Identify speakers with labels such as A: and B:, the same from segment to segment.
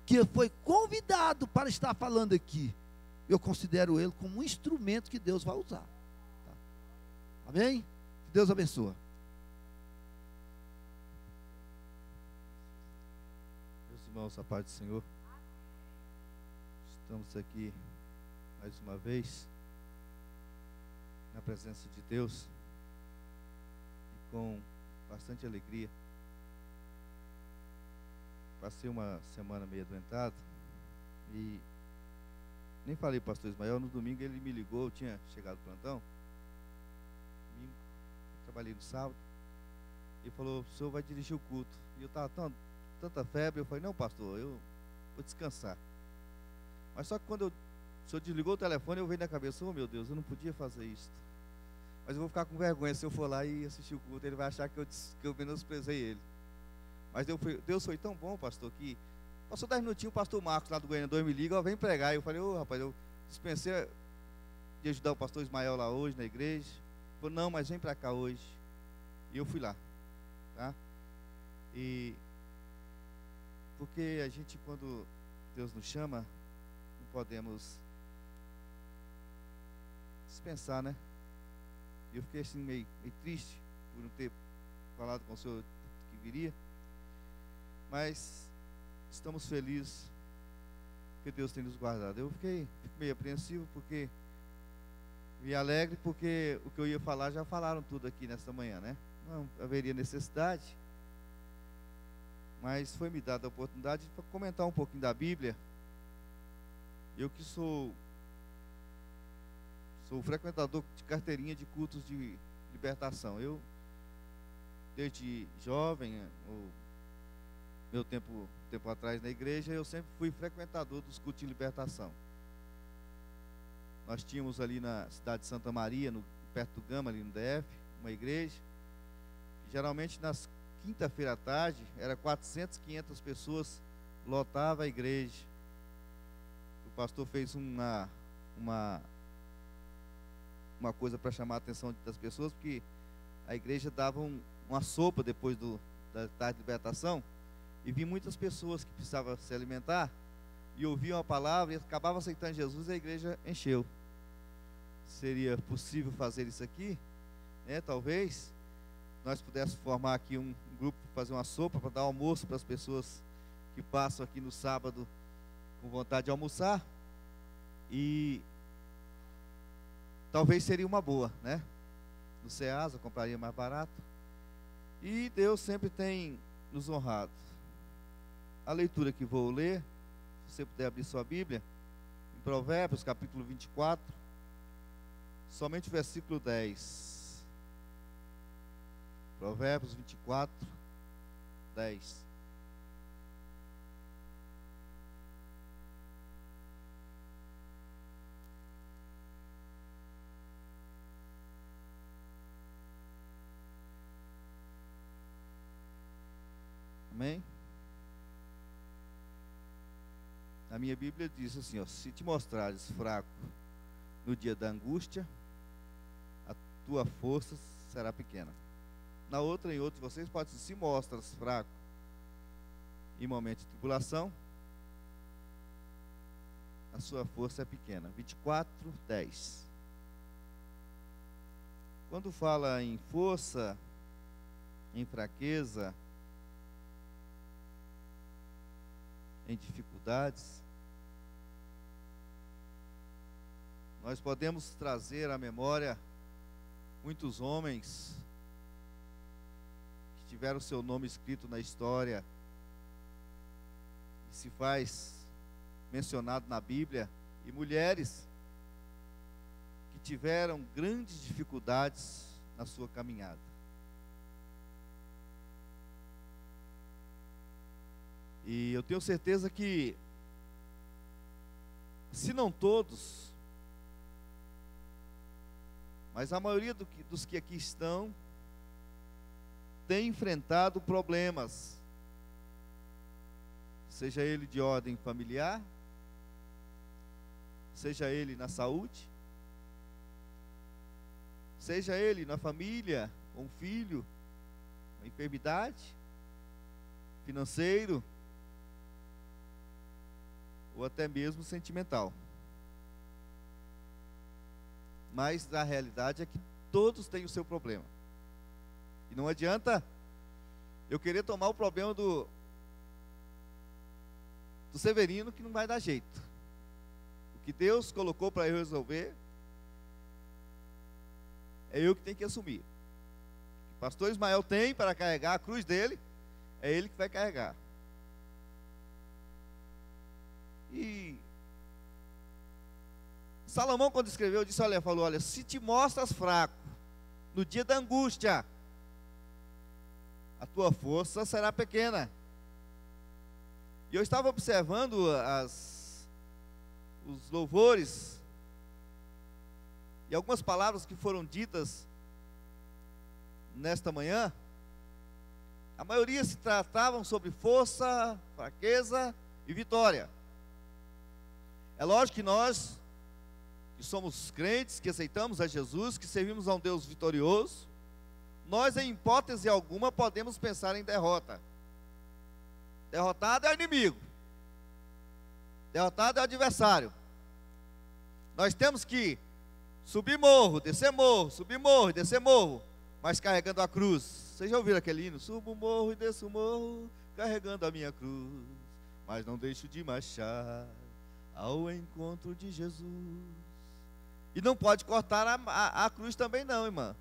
A: que foi convidado para estar falando aqui, eu considero ele como um instrumento que Deus vai usar. Tá? Amém? Que Deus abençoe.
B: Meus irmãos, a paz do Senhor. Estamos aqui mais uma vez na presença de Deus e com bastante alegria. Passei uma semana meio adoentado e nem falei para o pastor Ismael. No domingo ele me ligou, eu tinha chegado do plantão. Domingo, eu trabalhei no sábado. Ele falou: o senhor vai dirigir o culto. E eu estava tanta febre, eu falei: não, pastor, eu vou descansar. Mas só que quando o senhor desligou o telefone, eu veio na cabeça: oh meu Deus, eu não podia fazer isso. Mas eu vou ficar com vergonha se eu for lá e assistir o culto. Ele vai achar que eu menosprezei ele. Mas Deus foi tão bom, pastor, que passou 10 minutinhos, o pastor Marcos lá do Goiânia 2 me liga: ó, vem pregar. Eu falei: ô rapaz, eu dispensei de ajudar o pastor Ismael lá hoje na igreja. Ele falou: não, mas vem para cá hoje. E eu fui lá, tá? E porque a gente, quando Deus nos chama, não podemos dispensar, né? E eu fiquei assim meio triste por não ter falado com o senhor que viria. Mas estamos felizes que Deus tem nos guardado. Eu fico meio apreensivo porque me alegre, porque o que eu ia falar já falaram tudo aqui nesta manhã, né? Não haveria necessidade, mas foi me dada a oportunidade para comentar um pouquinho da Bíblia. Eu que sou frequentador de carteirinha de cultos de libertação. Eu, desde jovem, meu tempo atrás na igreja, eu sempre fui frequentador dos cultos de libertação. Nós tínhamos ali na cidade de Santa Maria, perto do Gama, ali no DF, uma igreja. Geralmente nas quinta-feira à tarde, era 400, 500 pessoas, lotava a igreja. O pastor fez uma coisa para chamar a atenção das pessoas, porque a igreja dava uma sopa depois da tarde de libertação. E vi muitas pessoas que precisavam se alimentar e ouviam a palavra e acabavam aceitando Jesus, e a igreja encheu. Seria possível fazer isso aqui, né? Talvez nós pudéssemos formar aqui um grupo, fazer uma sopa para dar almoço para as pessoas que passam aqui no sábado com vontade de almoçar. E talvez seria uma boa, né? No Ceasa compraria mais barato. E Deus sempre tem nos honrado. A leitura que vou ler, se você puder abrir sua Bíblia, em Provérbios, capítulo 24, somente o versículo 10. Provérbios 24, 10. Amém? Na minha Bíblia diz assim, ó: se te mostrares fraco no dia da angústia, a tua força será pequena. Na outra, em outro, vocês podem dizer: se mostras fraco em momento de tribulação, a sua força é pequena. 24, 10. Quando fala em força, em fraqueza, em dificuldades, nós podemos trazer à memória muitos homens que tiveram seu nome escrito na história e se faz mencionado na Bíblia, e mulheres que tiveram grandes dificuldades na sua caminhada. E eu tenho certeza que, se não todos, mas a maioria dos que aqui estão, tem enfrentado problemas, seja ele de ordem familiar, seja ele na saúde, seja ele na família, com um filho, uma enfermidade, financeiro, ou até mesmo sentimental. Mas a realidade é que todos têm o seu problema. E não adianta eu querer tomar o problema do Severino, que não vai dar jeito. O que Deus colocou para eu resolver, é eu que tenho que assumir. O que o pastor Ismael tem para carregar a cruz dele, é ele que vai carregar. E Salomão, quando escreveu, disse, falou, olha, se te mostras fraco no dia da angústia, a tua força será pequena. E eu estava observando os louvores e algumas palavras que foram ditas nesta manhã. A maioria se tratavam sobre força, fraqueza e vitória. É lógico que nós, que somos crentes, que aceitamos a Jesus, que servimos a um Deus vitorioso, nós em hipótese alguma podemos pensar em derrota. Derrotado é o inimigo, derrotado é o adversário. Nós temos que subir morro, descer morro, subir morro e descer morro, mas carregando a cruz. Vocês já ouviram aquele hino? Subo o morro e desço o morro, carregando a minha cruz, mas não deixo de marchar ao encontro de Jesus. E não pode cortar a cruz também não, irmã,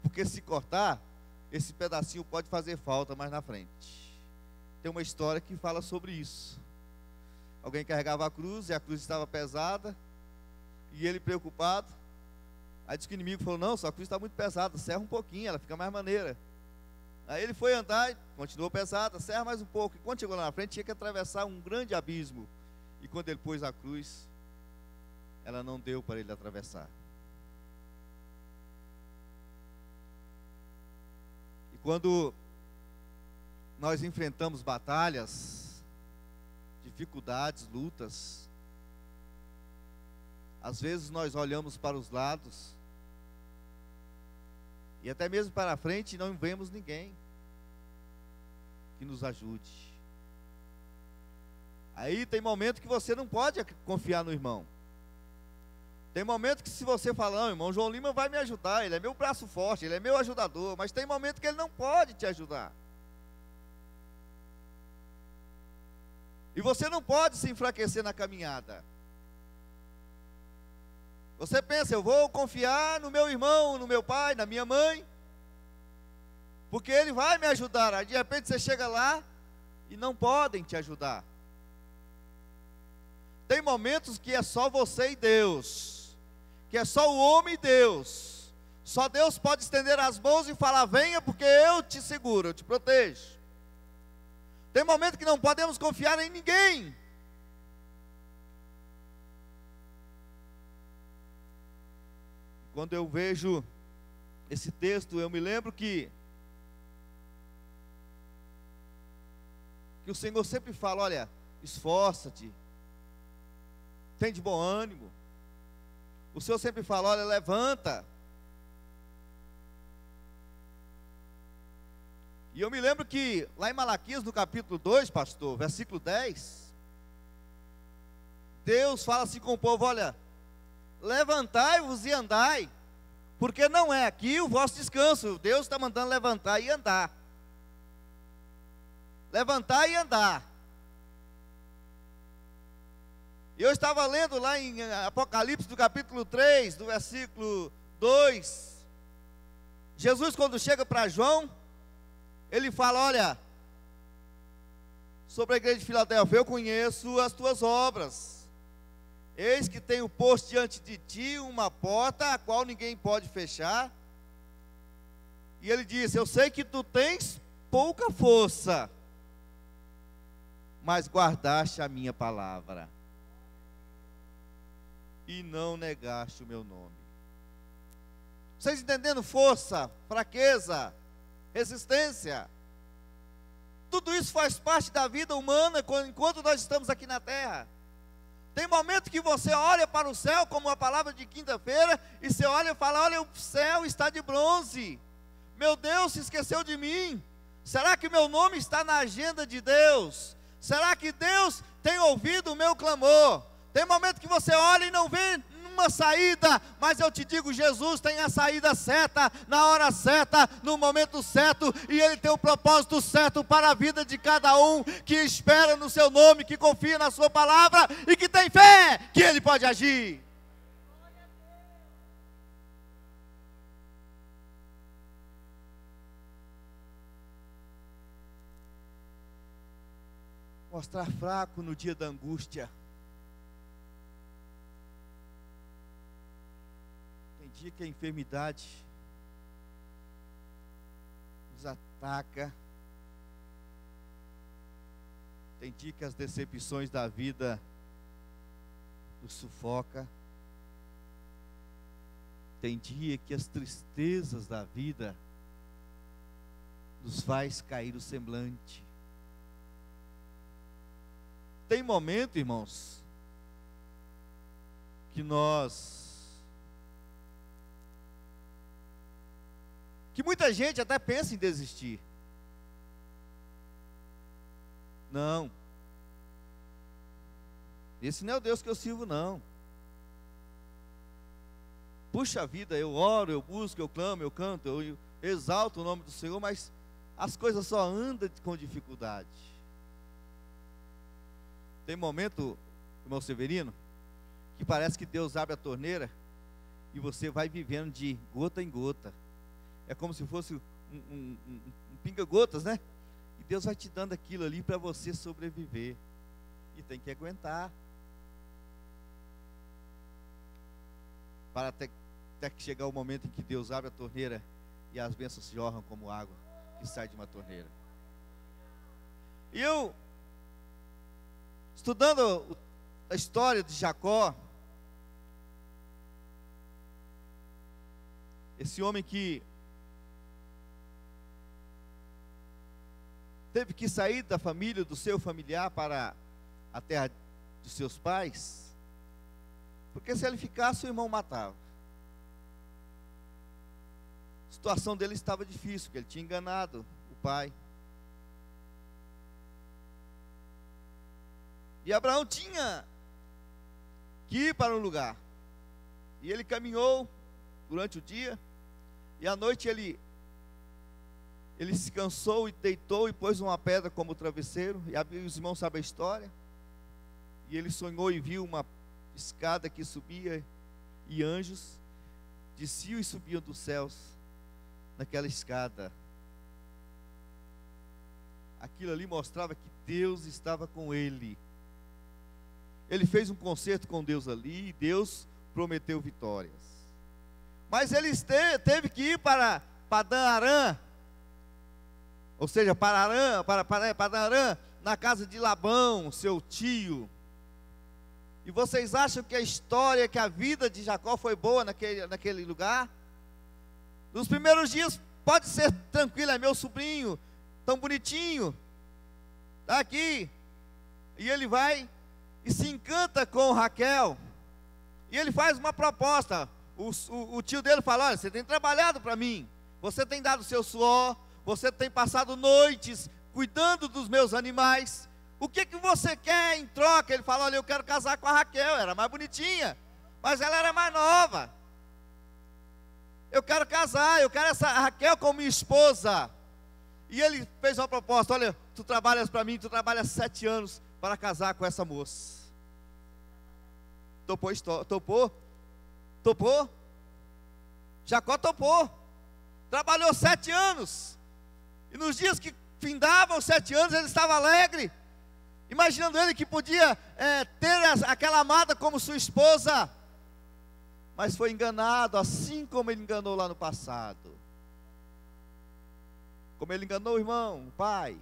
B: porque se cortar, esse pedacinho pode fazer falta mais na frente. Tem uma história que fala sobre isso. Alguém carregava a cruz e a cruz estava pesada, e ele preocupado, aí disse que o inimigo falou, não, sua cruz está muito pesada, serra um pouquinho, ela fica mais maneira. Aí ele foi andar e continuou pesada, serra mais um pouco, e quando chegou lá na frente tinha que atravessar um grande abismo, e quando ele pôs a cruz, ela não deu para ele atravessar. E quando nós enfrentamos batalhas, dificuldades, lutas, às vezes nós olhamos para os lados e até mesmo para a frente e não vemos ninguém que nos ajude. Aí tem momento que você não pode confiar no irmão. Tem momento que se você falar, não, irmão João Lima vai me ajudar, ele é meu braço forte, ele é meu ajudador, mas tem momento que ele não pode te ajudar. E você não pode se enfraquecer na caminhada. Você pensa, eu vou confiar no meu irmão, no meu pai, na minha mãe, porque ele vai me ajudar. Aí de repente você chega lá e não podem te ajudar. Tem momentos que é só você e Deus, que é só o homem e Deus. Só Deus pode estender as mãos e falar, venha porque eu te seguro, eu te protejo. Tem momento que não podemos confiar em ninguém. Quando eu vejo esse texto, eu me lembro que o Senhor sempre fala, olha, esforça-te, tem de bom ânimo. O Senhor sempre fala, olha, levanta. E eu me lembro que lá em Malaquias, no capítulo 2, pastor, versículo 10, Deus fala assim com o povo, olha, levantai-vos e andai, porque não é aqui o vosso descanso. Deus está mandando levantar e andar. Levantar e andar. Eu estava lendo lá em Apocalipse, do capítulo 3, do versículo 2, Jesus quando chega para João, ele fala, olha, sobre a igreja de Filadélfia, eu conheço as tuas obras, eis que tenho posto diante de ti uma porta, a qual ninguém pode fechar, e ele disse, eu sei que tu tens pouca força, mas guardaste a minha palavra, e não negaste o meu nome. Vocês entendendo? Força, fraqueza, resistência, tudo isso faz parte da vida humana enquanto nós estamos aqui na terra. Tem momento que você olha para o céu, como a palavra de quinta-feira, e você olha e fala, olha, o céu está de bronze, meu Deus se esqueceu de mim, será que meu nome está na agenda de Deus? Será que Deus tem ouvido o meu clamor? Tem momento que você olha e não vê uma saída, mas eu te digo, Jesus tem a saída certa, na hora certa, no momento certo, e Ele tem o propósito certo para a vida de cada um que espera no seu nome, que confia na sua palavra e que tem fé que Ele pode agir. Mostrar fraco no dia da angústia. Tem dia que a enfermidade nos ataca. Tem dia que as decepções da vida nos sufoca. Tem dia que as tristezas da vida nos faz cair o semblante. Tem momento, irmãos, que muita gente até pensa em desistir. Não. Esse não é o Deus que eu sirvo, não. Puxa vida, eu oro, eu busco, eu clamo, eu canto, eu exalto o nome do Senhor, mas as coisas só andam com dificuldade. Tem momento, irmão Severino, que parece que Deus abre a torneira e você vai vivendo de gota em gota. É como se fosse um pinga-gotas, né? E Deus vai te dando aquilo ali para você sobreviver. E tem que aguentar. Para até que chegar o momento em que Deus abre a torneira e as bênçãos jorram como água que sai de uma torneira. E eu, estudando a história de Jacó, esse homem que teve que sair da família, do seu familiar para a terra de seus pais, porque se ele ficasse, o irmão matava. A situação dele estava difícil, porque ele tinha enganado o pai. E Abraão tinha que ir para um lugar. E ele caminhou durante o dia. E à noite ele se cansou e deitou e pôs uma pedra como travesseiro. E os irmãos sabem a história. E ele sonhou e viu uma escada que subia. E anjos desciam e subiam dos céus naquela escada. Aquilo ali mostrava que Deus estava com ele. Ele fez um concerto com Deus ali e Deus prometeu vitórias. Mas ele teve que ir para Padã-Arã, ou seja, para Padã-Arã, na casa de Labão, seu tio. E vocês acham que a história, que a vida de Jacó foi boa naquele lugar? Nos primeiros dias pode ser tranquilo, é meu sobrinho, tão bonitinho, está aqui. E ele vai e se encanta com Raquel, e ele faz uma proposta. O tio dele fala: olha, você tem trabalhado para mim, você tem dado seu suor, você tem passado noites cuidando dos meus animais, o que você quer em troca? Ele fala: olha, eu quero casar com a Raquel, era mais bonitinha, mas ela era mais nova, eu quero casar, eu quero essa Raquel como minha esposa. E ele fez uma proposta: olha, tu trabalhas para mim, tu trabalhas 7 anos para casar com essa moça. Topou? Jacó topou. Trabalhou 7 anos. E nos dias que findavam os 7 anos, ele estava alegre, imaginando ele que podia ter aquela amada como sua esposa. Mas foi enganado, assim como ele enganou lá no passado. Como ele enganou o irmão, o pai,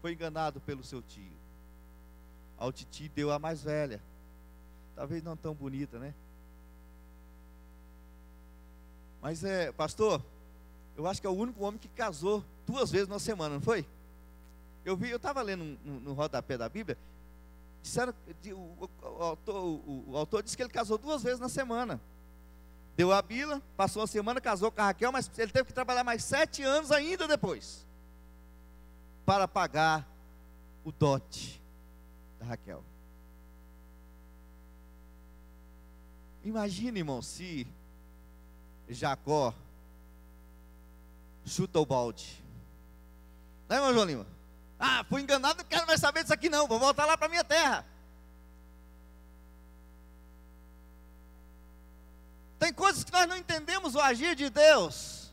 B: foi enganado pelo seu tio. Ao titi deu a mais velha, talvez não tão bonita, né? Mas pastor, eu acho que é o único homem que casou 2 vezes na semana, não foi? Eu estava lendo no rodapé da Bíblia, disseram, o autor disse que ele casou 2 vezes na semana. Deu a Bila, passou uma semana, casou com a Raquel, mas ele teve que trabalhar mais 7 anos ainda depois, para pagar o dote da Raquel. Imagine, irmão, se Jacó chuta o balde. Não é, irmão João Lima? Ah, fui enganado, não quero mais saber disso aqui não, vou voltar lá para minha terra. Tem coisas que nós não entendemos o agir de Deus,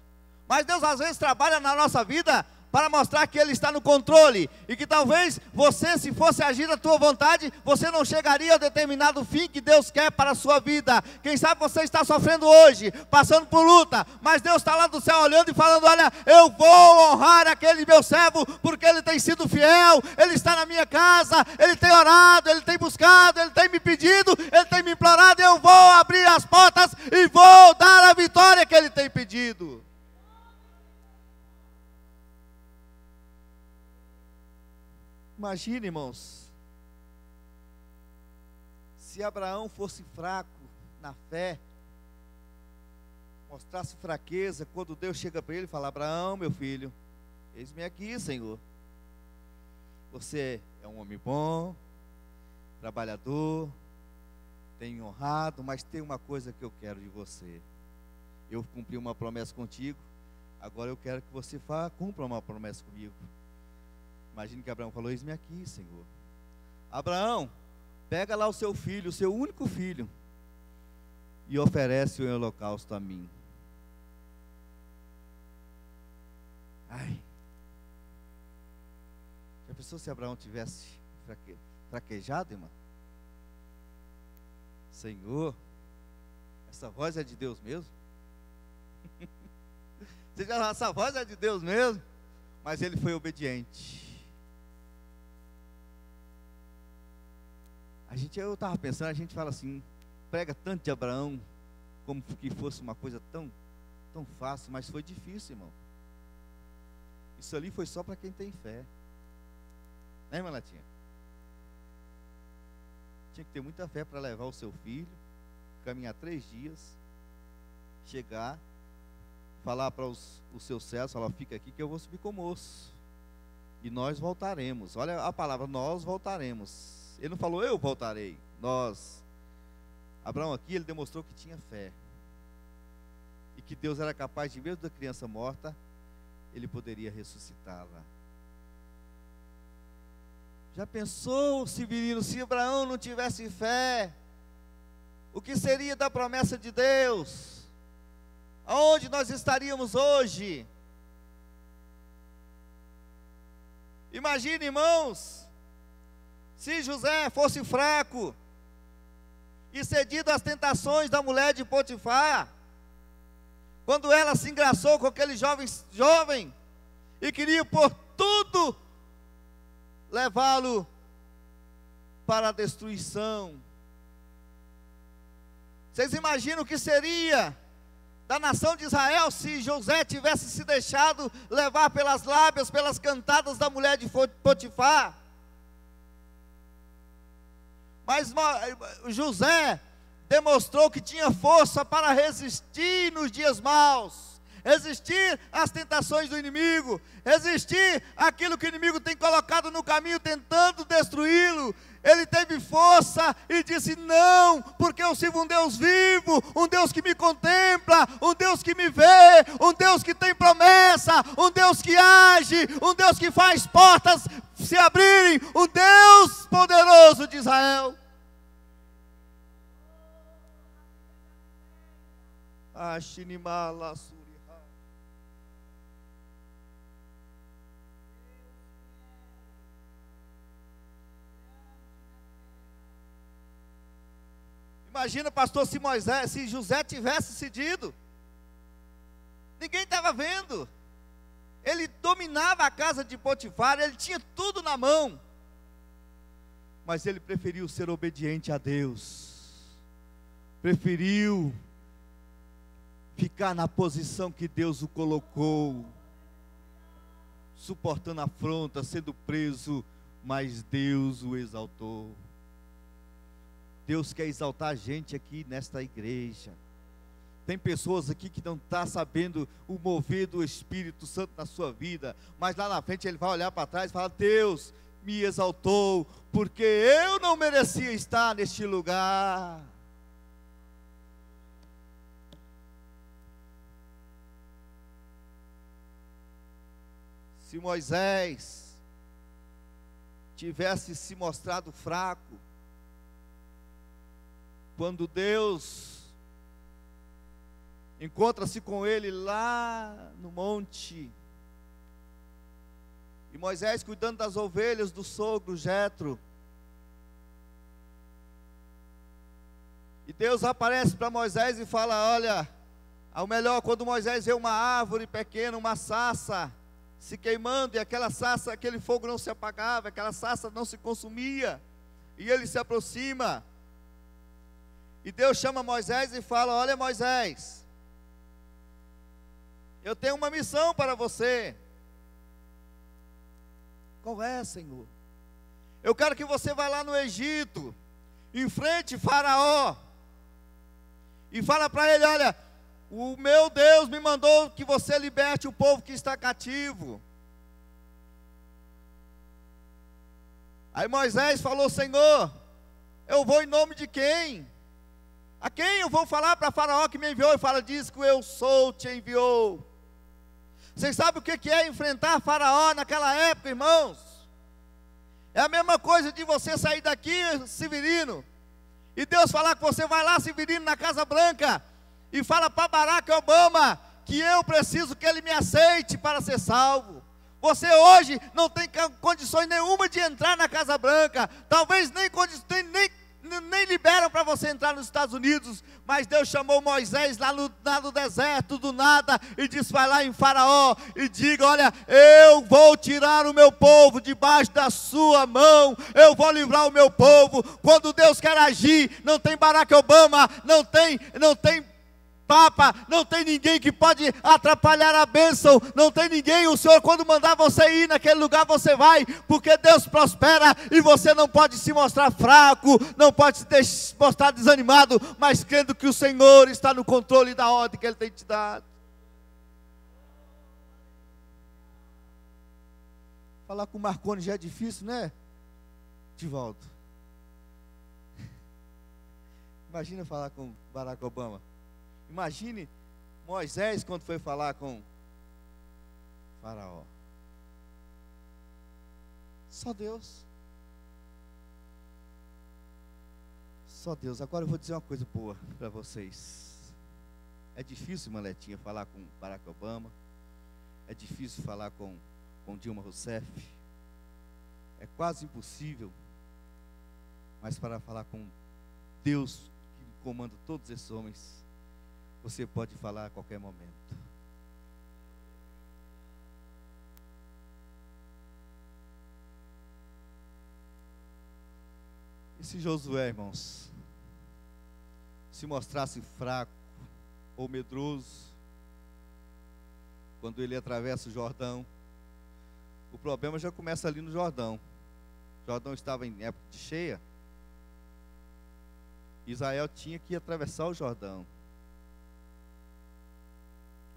B: mas Deus às vezes trabalha na nossa vida para mostrar que Ele está no controle, e que talvez você, se fosse agir da tua vontade, você não chegaria ao determinado fim que Deus quer para a sua vida. Quem sabe você está sofrendo hoje, passando por luta, mas Deus está lá do céu olhando e falando: olha, eu vou honrar aquele meu servo, porque ele tem sido fiel, ele está na minha casa, ele tem orado, ele tem buscado, ele tem me pedido, ele tem me implorado, eu vou abrir as portas e vou dar a vitória que ele tem pedido. Imagine, irmãos, se Abraão fosse fraco na fé, mostrasse fraqueza, quando Deus chega para ele e fala: Abraão, meu filho, eis-me aqui, Senhor. Você é um homem bom, trabalhador, tem honrado, mas tem uma coisa que eu quero de você. Eu cumpri uma promessa contigo, agora eu quero que você cumpra uma promessa comigo. Imagine que Abraão falou: eis-me aqui, Senhor. Abraão, pega lá o seu filho, o seu único filho, e oferece o holocausto a mim. Ai, já pensou se Abraão tivesse fraquejado, irmão? Senhor, essa voz é de Deus mesmo? Essa voz é de Deus mesmo? Mas ele foi obediente. Eu estava pensando, a gente fala assim, prega tanto de Abraão, como que fosse uma coisa tão fácil, mas foi difícil, irmão. Isso ali foi só para quem tem fé. Né, irmã Latinha? Tinha que ter muita fé para levar o seu filho, caminhar 3 dias, chegar, falar para os seus servos, falar: fica aqui que eu vou subir com o moço, e nós voltaremos. Olha a palavra, nós voltaremos. Ele não falou: eu voltarei, nós. Abraão aqui, ele demonstrou que tinha fé, e que Deus era capaz de, mesmo da criança morta, ele poderia ressuscitá-la. Já pensou, Severino, se Abraão não tivesse fé, o que seria da promessa de Deus? Aonde nós estaríamos hoje? Imagine, irmãos, se José fosse fraco e cedido às tentações da mulher de Potifar, quando ela se engraçou com aquele jovem e queria por tudo levá-lo para a destruição. Vocês imaginam o que seria da nação de Israel se José tivesse se deixado levar pelas lábias, pelas cantadas da mulher de Potifar? Mas José demonstrou que tinha força para resistir nos dias maus, resistir às tentações do inimigo, resistir àquilo que o inimigo tem colocado no caminho, tentando destruí-lo. Ele teve força e disse: não, porque eu sirvo um Deus vivo, um Deus que me contempla, um Deus que me vê, um Deus que tem promessa, um Deus que age, um Deus que faz portas se abrirem, um Deus poderoso de Israel. Imagina, pastor, se José tivesse cedido, ninguém estava vendo. Ele dominava a casa de Potifar, ele tinha tudo na mão, mas ele preferiu ser obediente a Deus, preferiu ficar na posição que Deus o colocou, suportando afronta, sendo preso, mas Deus o exaltou. Deus quer exaltar a gente aqui nesta igreja. Tem pessoas aqui que não estão sabendo o mover do Espírito Santo na sua vida, mas lá na frente ele vai olhar para trás e falar: Deus, me exaltou, porque eu não merecia estar neste lugar. Se Moisés tivesse se mostrado fraco, quando Deus encontra-se com ele lá no monte, e Moisés cuidando das ovelhas do sogro Jetro, e Deus aparece para Moisés e fala: olha, ao melhor, quando Moisés vê uma árvore pequena, uma sarça se queimando, e aquela sarça, aquele fogo não se apagava, aquela sarça não se consumia, e ele se aproxima, e Deus chama Moisés e fala: olha, Moisés, eu tenho uma missão para você. Qual é, Senhor? Eu quero que você vá lá no Egito, enfrente Faraó, e fala para ele: olha, o meu Deus me mandou que você liberte o povo que está cativo. Aí Moisés falou: Senhor, eu vou em nome de quem? A quem eu vou falar para Faraó que me enviou? E fala: diz que o eu sou te enviou. Vocês sabem o que é enfrentar Faraó naquela época, irmãos? É a mesma coisa de você sair daqui, Severino, e Deus falar que você vai lá, Severino, na Casa Branca, e fala para Barack Obama que eu preciso que ele me aceite para ser salvo. Você hoje não tem condições nenhuma de entrar na Casa Branca, talvez nem liberam para você entrar nos Estados Unidos, mas Deus chamou Moisés lá no deserto do nada, e disse: vai lá em Faraó e diga: olha, eu vou tirar o meu povo debaixo da sua mão, eu vou livrar o meu povo. Quando Deus quer agir, não tem Barack Obama, não tem Papa, não tem ninguém que pode atrapalhar a bênção, não tem ninguém. O Senhor, quando mandar você ir naquele lugar, você vai, porque Deus prospera, e você não pode se mostrar fraco, não pode se mostrar desanimado, mas crendo que o Senhor está no controle da ordem que Ele tem te dado. Falar com o Marconi já é difícil, né, Divaldo? Imagina falar com Barack Obama. Imagine Moisés quando foi falar com Faraó. Só Deus. Só Deus. Agora eu vou dizer uma coisa boa para vocês. É difícil, Maletinha, falar com Barack Obama. É difícil falar com Dilma Rousseff. É quase impossível. Mas para falar com Deus, que comanda todos esses homens, você pode falar a qualquer momento. E se Josué, irmãos, se mostrasse fraco ou medroso, quando ele atravessa o Jordão, o problema já começa ali no Jordão. O Jordão estava em época de cheia. Israel tinha que atravessar o Jordão.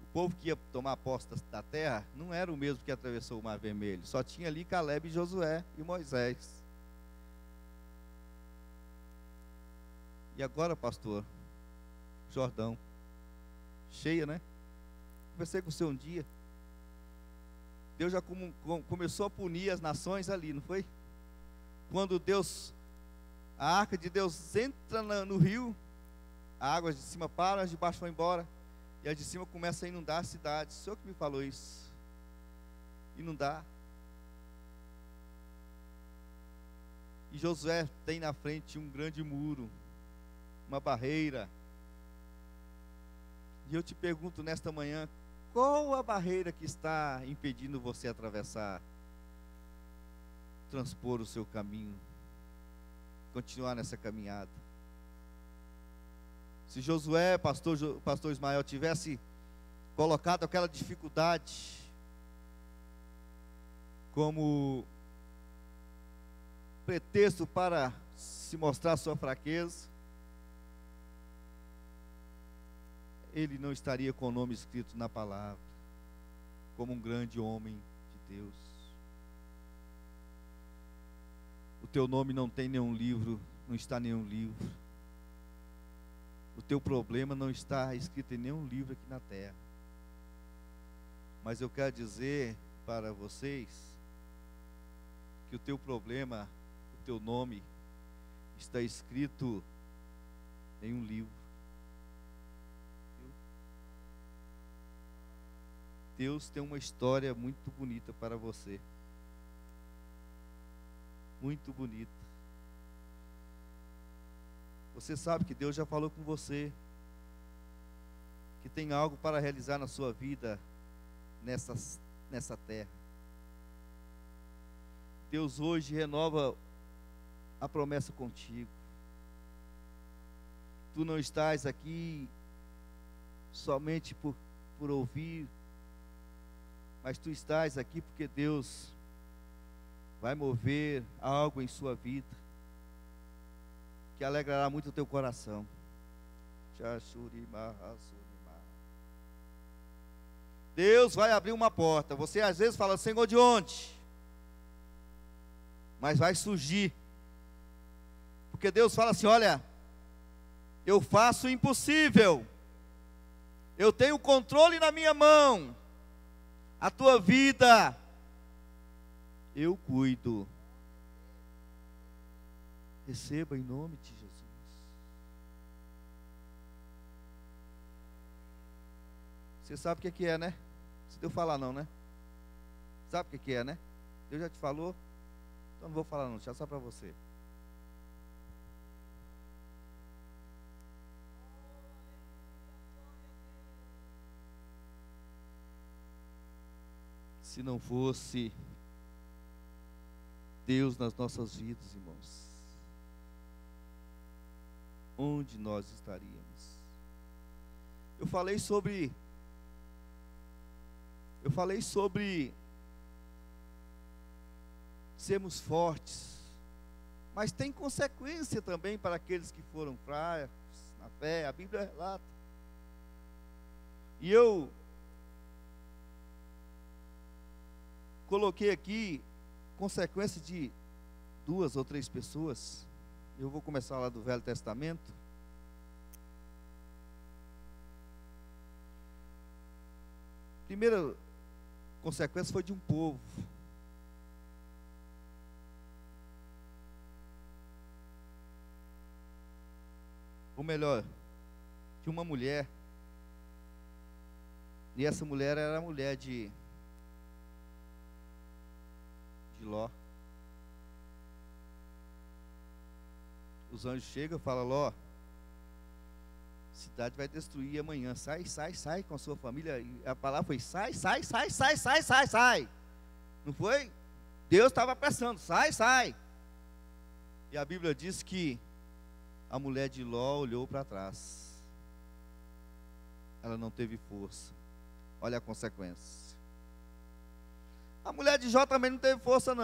B: O povo que ia tomar posse da terra não era o mesmo que atravessou o Mar Vermelho. Só tinha ali Caleb, Josué e Moisés. E agora, pastor, Jordão, cheia, né? Conversei com você um dia. Deus já começou a punir as nações ali, não foi? Quando a arca de Deus entra no rio, a água de cima para, as de baixo vão embora, e as de cima começam a inundar a cidade. O Senhor que me falou isso. Inundar. E Josué tem na frente um grande muro, uma barreira. E eu te pergunto nesta manhã, qual a barreira que está impedindo você atravessar, transpor o seu caminho, continuar nessa caminhada? Se Josué, pastor Ismael, tivesse colocado aquela dificuldade como pretexto para se mostrar sua fraqueza, ele não estaria com o nome escrito na palavra, como um grande homem de Deus. teu nome não tem nenhum livro, não está em nenhum livro. O teu problema não está escrito em nenhum livro aqui na terra. Mas eu quero dizer para vocês que o teu problema, o teu nome, está escrito em um livro. Deus tem uma história muito bonita para você. Muito bonita. Você sabe que Deus já falou com você, que tem algo para realizar na sua vida nessa terra. Deus hoje renova a promessa contigo. Tu não estás aqui somente por ouvir, mas tu estás aqui porque Deus vai mover algo em sua vida que alegrará muito o teu coração. Deus vai abrir uma porta. Você às vezes fala: Senhor, de onde? Mas vai surgir. Porque Deus fala assim: olha, eu faço o impossível. Eu tenho o controle na minha mão. A tua vida eu cuido. Receba em nome de Jesus. Você sabe o que é, né? Se Deus falar não, né? Sabe o que é, né? Deus já te falou? Então não vou falar não, deixa só para você. Se não fosse Deus nas nossas vidas, irmãos, onde nós estaríamos? Eu falei sobre sermos fortes, mas tem consequência também para aqueles que foram fracos na fé. A Bíblia relata. E eu coloquei aqui consequência de 2 ou 3 pessoas. Eu vou começar lá do Velho Testamento. Primeira consequência foi de um povo. Ou melhor, de uma mulher. E essa mulher era a mulher de Ló. Os anjos chegam e falam: Ló, a cidade vai destruir amanhã. Sai com a sua família. E a palavra foi: sai. Não foi? Deus estava apressando: sai. E a Bíblia diz que a mulher de Ló olhou para trás. Ela não teve força. Olha a consequência. A mulher de Jó também não teve força não.